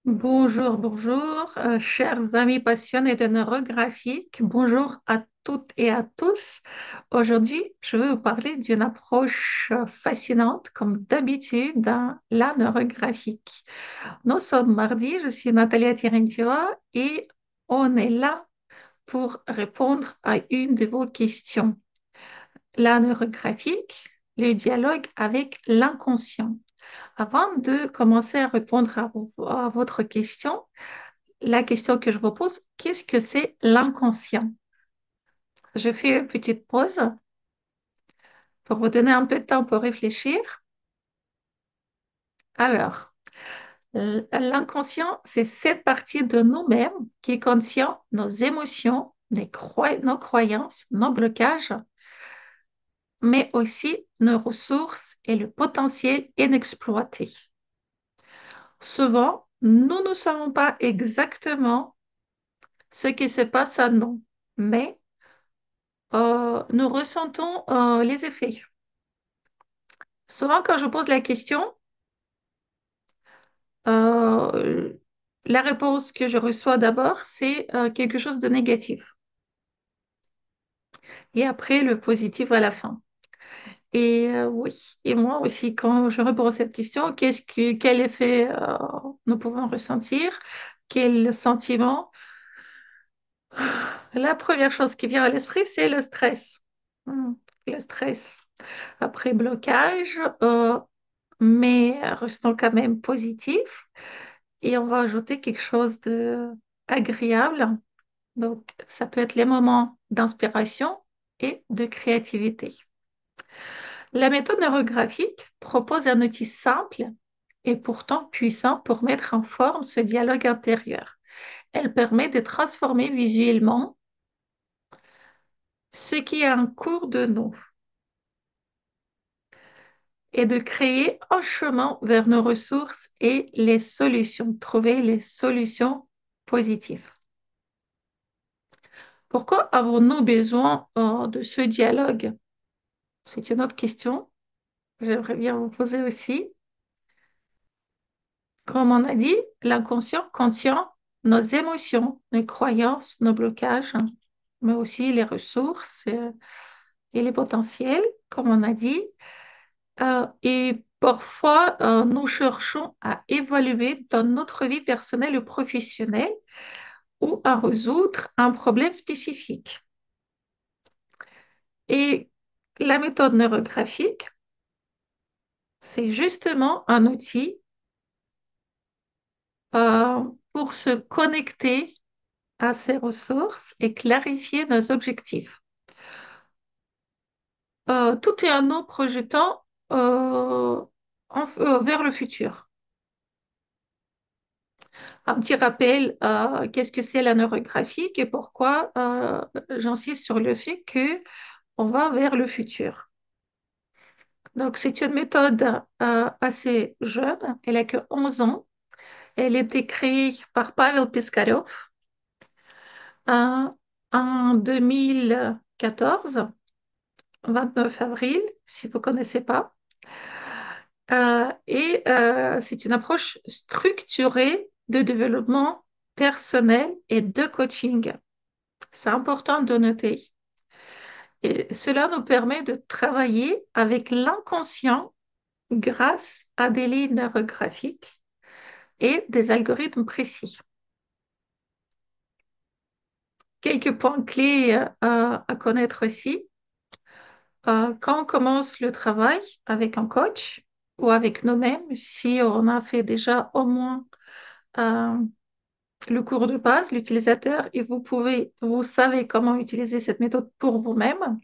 Bonjour, bonjour, chers amis passionnés de neurographique. Bonjour à toutes et à tous. Aujourd'hui, je vais vous parler d'une approche fascinante, comme d'habitude, dans la neurographique. Nous sommes mardi, je suis Natalia Terentieva et on est là pour répondre à une de vos questions. La neurographique, le dialogue avec l'inconscient. Avant de commencer à répondre à votre question, la question que je vous pose, qu'est-ce que c'est l'inconscient? Je fais une petite pause pour vous donner un peu de temps pour réfléchir. Alors, l'inconscient, c'est cette partie de nous-mêmes qui contient nos émotions, nos croyances, nos blocages, mais aussi nos ressources et le potentiel inexploité. Souvent, nous ne savons pas exactement ce qui se passe à nous, mais nous ressentons les effets. Souvent, quand je pose la question, euh, la réponse que je reçois d'abord, c'est quelque chose de négatif. Et après, le positif à la fin. Et oui, et moi aussi, quand je réponds à cette question, quel effet nous pouvons ressentir, quel sentiment? La première chose qui vient à l'esprit, c'est le stress. Hmm, le stress. Après blocage, mais restant quand même positif. Et on va ajouter quelque chose de agréable. Donc, ça peut être les moments d'inspiration et de créativité. La méthode neurographique propose un outil simple et pourtant puissant pour mettre en forme ce dialogue intérieur. Elle permet de transformer visuellement ce qui est en cours de nous et de créer un chemin vers nos ressources et les solutions, trouver les solutions positives. Pourquoi avons-nous besoin de ce dialogue? C'est une autre question que j'aimerais bien vous poser aussi. Comme on a dit, l'inconscient contient nos émotions, nos croyances, nos blocages, mais aussi les ressources et les potentiels, comme on a dit. Et parfois, nous cherchons à évaluer dans notre vie personnelle ou professionnelle ou à résoudre un problème spécifique. Et la méthode neurographique, c'est justement un outil euh, pour se connecter à ces ressources et clarifier nos objectifs. Tout est en nous projetant vers le futur. Un petit rappel, qu'est-ce que c'est la neurographique et pourquoi j'insiste sur le fait que on va vers le futur. Donc, c'est une méthode assez jeune, elle a que 11 ans. Elle a été créée par Pavel Piskarov euh, en 2014, 29 avril, si vous ne connaissez pas. C'est une approche structurée de développement personnel et de coaching. C'est important de noter. Et cela nous permet de travailler avec l'inconscient grâce à des lignes neurographiques et des algorithmes précis. Quelques points clés à connaître aussi. Quand on commence le travail avec un coach ou avec nous-mêmes, si on a fait déjà au moins euh, le cours de base, l'utilisateur, et vous savez comment utiliser cette méthode pour vous-même.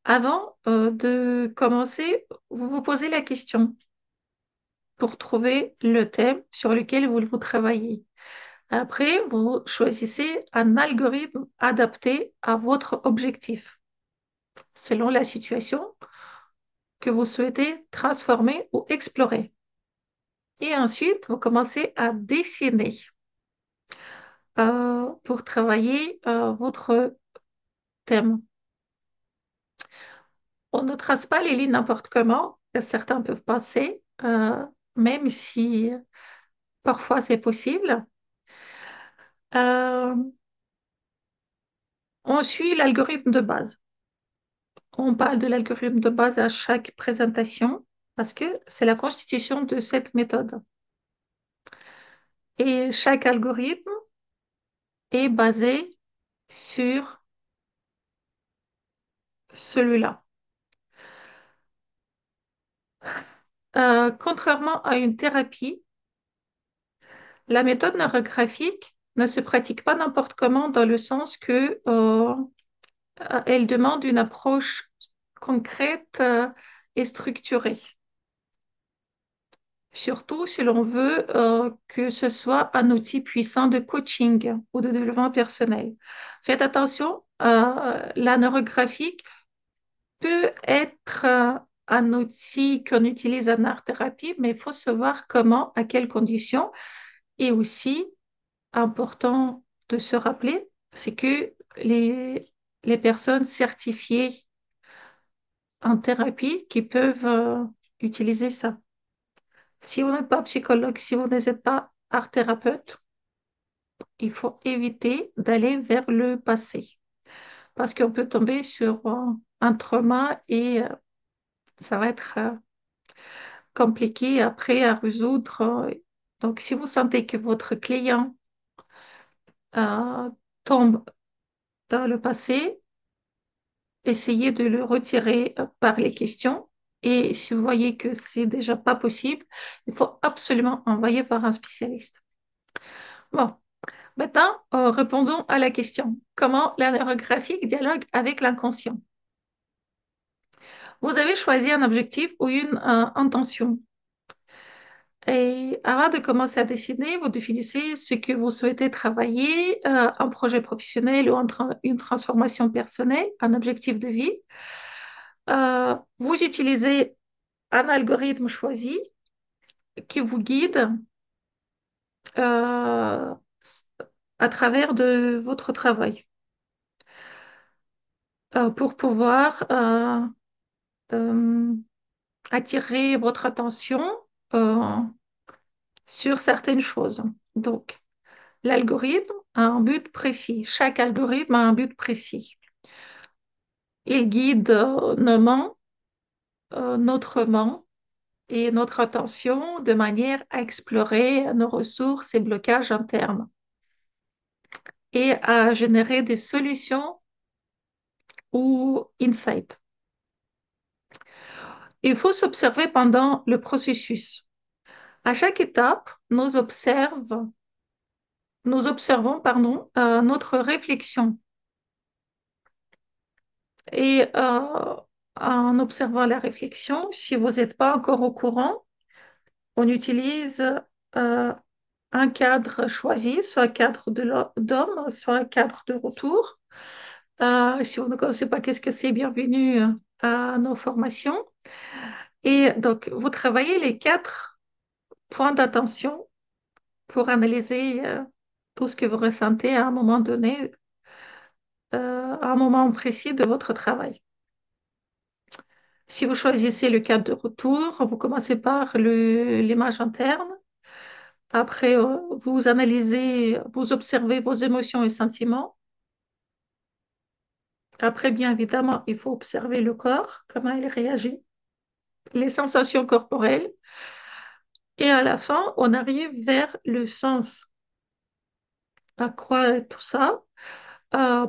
Avant de commencer, vous vous posez la question pour trouver le thème sur lequel vous travaillez. Après, vous choisissez un algorithme adapté à votre objectif, selon la situation que vous souhaitez transformer ou explorer. Et ensuite, vous commencez à dessiner pour travailler votre thème. On ne trace pas les lignes n'importe comment. Certains peuvent penser, même si parfois c'est possible. Euh, on suit l'algorithme de base. On parle de l'algorithme de base à chaque présentation parce que c'est la constitution de cette méthode. Et chaque algorithme est basé sur celui-là. Contrairement à une thérapie, la méthode neurographique ne se pratique pas n'importe comment dans le sens que elle demande une approche concrète et structurée. Surtout si l'on veut que ce soit un outil puissant de coaching ou de développement personnel. Faites attention, la neurographique peut être un outil qu'on utilise en art-thérapie, mais il faut savoir comment, à quelles conditions. Et aussi, important de se rappeler, c'est que les personnes certifiées en thérapie qui peuvent utiliser ça. Si vous n'êtes pas psychologue, si vous n'êtes pas art thérapeute, il faut éviter d'aller vers le passé parce qu'on peut tomber sur un trauma et ça va être compliqué après à résoudre. Donc, si vous sentez que votre client tombe dans le passé, essayez de le retirer par les questions. Et si vous voyez que c'est déjà pas possible, il faut absolument envoyer voir un spécialiste. Bon, maintenant, répondons à la question. Comment la neurographique dialogue avec l'inconscient? Vous avez choisi un objectif ou une intention. Et avant de commencer à dessiner, vous définissez ce que vous souhaitez travailler, un projet professionnel ou une transformation personnelle, un objectif de vie. Vous utilisez un algorithme choisi qui vous guide euh, à travers de votre travail pour pouvoir euh, attirer votre attention euh, sur certaines choses. Donc, l'algorithme a un but précis. Chaque algorithme a un but précis. Il guide notre ment et notre attention de manière à explorer nos ressources et blocages internes et à générer des solutions ou insights. Il faut s'observer pendant le processus. À chaque étape, nous observons notre réflexion. Et en observant la réflexion, si vous n'êtes pas encore au courant, on utilise euh, un cadre choisi, soit un cadre d'homme, soit un cadre de retour. Si vous ne connaissez pas qu'est-ce que c'est, bienvenue à nos formations. Et donc, vous travaillez les 4 points d'attention pour analyser tout ce que vous ressentez à un moment donné, à un moment précis de votre travail. Si vous choisissez le cadre de retour, vous commencez par l'image interne. Après, vous analysez, vous observez vos émotions et sentiments. Après, bien évidemment, il faut observer le corps, comment il réagit, les sensations corporelles. Et à la fin, on arrive vers le sens. À quoi tout ça?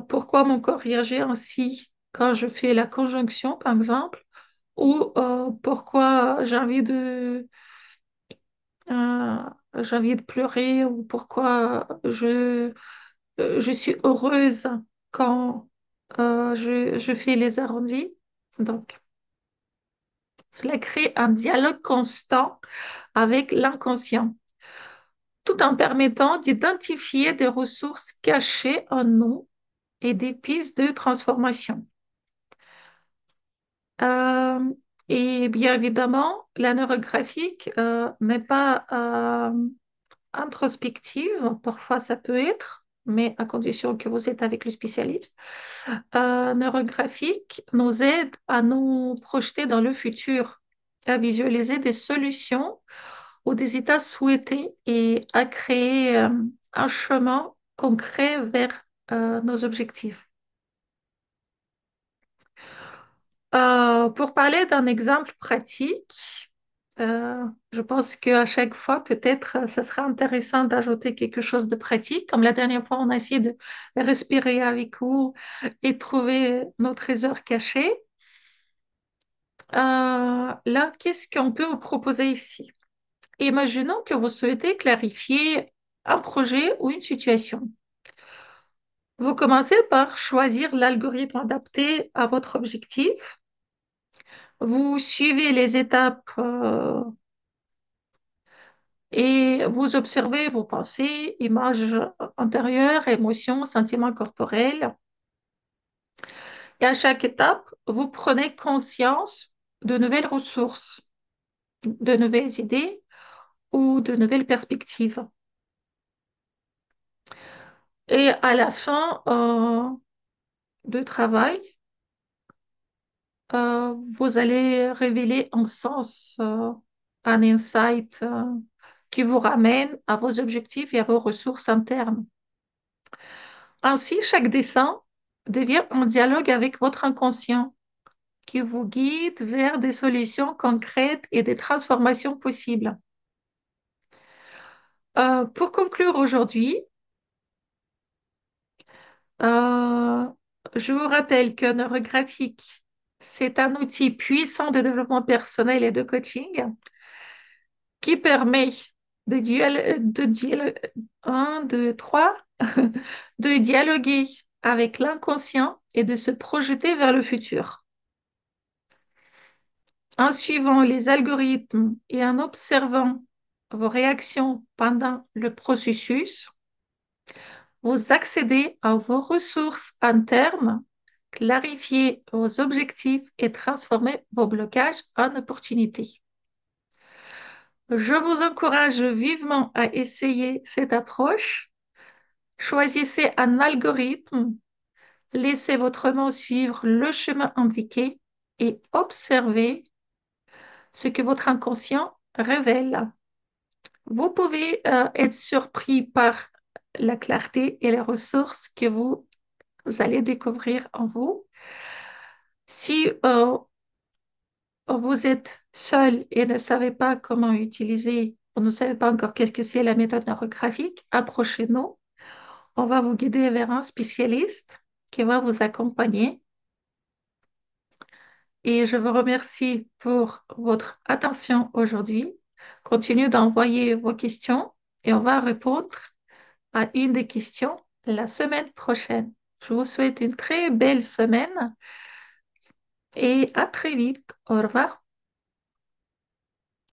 Pourquoi mon corps réagit ainsi quand je fais la conjonction, par exemple? Ou pourquoi euh, j'ai envie de pleurer? Ou pourquoi je suis heureuse quand je fais les arrondis? Donc, cela crée un dialogue constant avec l'inconscient, tout en permettant d'identifier des ressources cachées en nous et des pistes de transformation. Euh, et bien évidemment, la neurographique n'est pas introspective, parfois ça peut être, mais à condition que vous êtes avec le spécialiste. Neurographique nous aide à nous projeter dans le futur, à visualiser des solutions ou des états souhaités et à créer un chemin concret vers nos objectifs. Pour parler d'un exemple pratique, je pense qu'à chaque fois, peut-être, ça sera intéressant d'ajouter quelque chose de pratique. Comme la dernière fois, on a essayé de respirer avec vous et trouver nos trésors cachés. Là, qu'est-ce qu'on peut vous proposer ici? Imaginons que vous souhaitez clarifier un projet ou une situation. Vous commencez par choisir l'algorithme adapté à votre objectif. Vous suivez les étapes et vous observez vos pensées, images intérieures, émotions, sentiments corporels. Et à chaque étape, vous prenez conscience de nouvelles ressources, de nouvelles idées ou de nouvelles perspectives. Et à la fin du travail, vous allez révéler un sens, un insight qui vous ramène à vos objectifs et à vos ressources internes. Ainsi, chaque dessin devient un dialogue avec votre inconscient qui vous guide vers des solutions concrètes et des transformations possibles. Pour conclure aujourd'hui, euh, je vous rappelle que Neurographique, c'est un outil puissant de développement personnel et de coaching qui permet un, deux, trois, de dialoguer avec l'inconscient et de se projeter vers le futur. En suivant les algorithmes et en observant vos réactions pendant le processus, vous accédez à vos ressources internes, clarifiez vos objectifs et transformez vos blocages en opportunités. Je vous encourage vivement à essayer cette approche. Choisissez un algorithme, laissez votre main suivre le chemin indiqué et observez ce que votre inconscient révèle. Vous pouvez être surpris par la clarté et les ressources que vous allez découvrir en vous. Si vous êtes seul et ne savez pas comment utiliser, ou ne savez pas encore qu'est-ce que c'est la méthode neurographique, approchez-nous. On va vous guider vers un spécialiste qui va vous accompagner. Et je vous remercie pour votre attention aujourd'hui. Continuez d'envoyer vos questions et on va répondre à une des questions la semaine prochaine. Je vous souhaite une très belle semaine et à très vite. Au revoir.